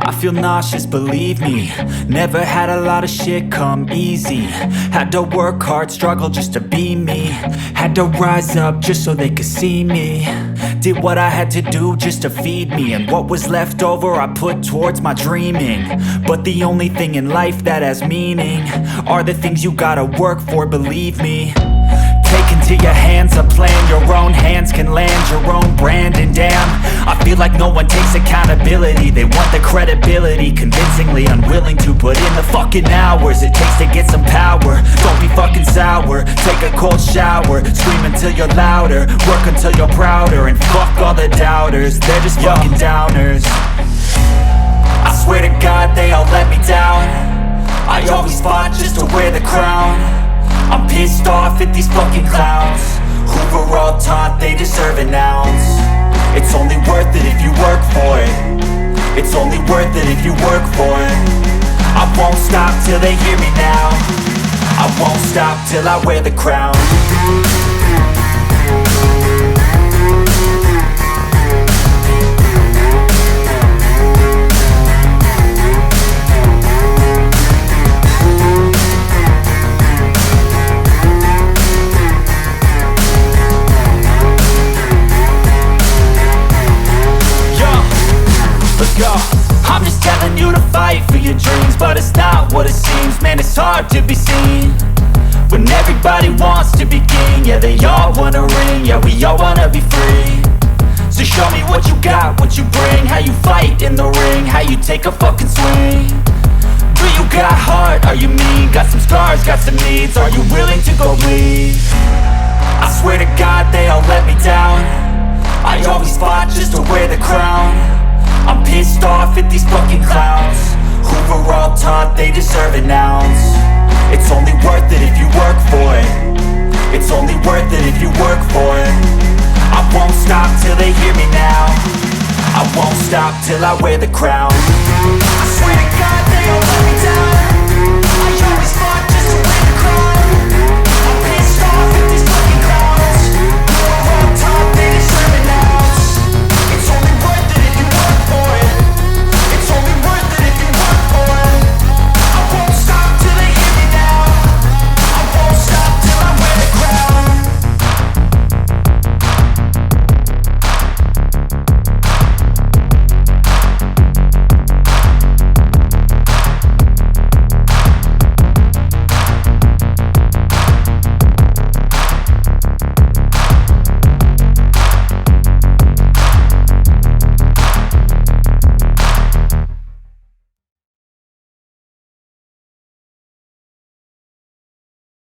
I feel nauseous, believe me. Never had a lot of shit come easy. Had to work hard, struggle just to be me. Had to rise up just so they could see me. Did what I had to do just to feed me. And what was left over I put towards my dreaming. But the only thing in life that has meaning are the things you gotta work for, believe me. Take into your hands a plan, your own hands can land your own brand. And damn, I feel like no one takes accountability. They want the credibility, convincingly unwilling to put in the fucking hours it takes to get some power. Don't be fucking sour, take a cold shower, scream until you're louder, work until you're prouder. And fuck all the doubters, they're just fucking downers. I swear to God they all let me down. I always fought just to wear the crown. I'm pissed off at these fucking clowns who were all taught they deserve an ounce. It's only worth it if you work for it. It's only worth it if you work for it. I won't stop till they hear me now. I won't stop till I wear the crown. I'm just telling you to fight for your dreams, but it's not what it seems. Man, it's hard to be seen when everybody wants to be king. Yeah, they all wanna ring, yeah, we all wanna be free. So show me what you got, what you bring, how you fight in the ring, how you take a fucking swing. Do you got heart, are you mean? Got some scars, got some needs, are you willing to go bleed? I swear to God they all let me down. I always fought just to wear the crown. I'm pissed off at these fucking clowns who were all taught they deserve an ounce. It's only worth it if you work for it. It's only worth it if you work for it. I won't stop till they hear me now. I won't stop till I wear the crown. I swear to God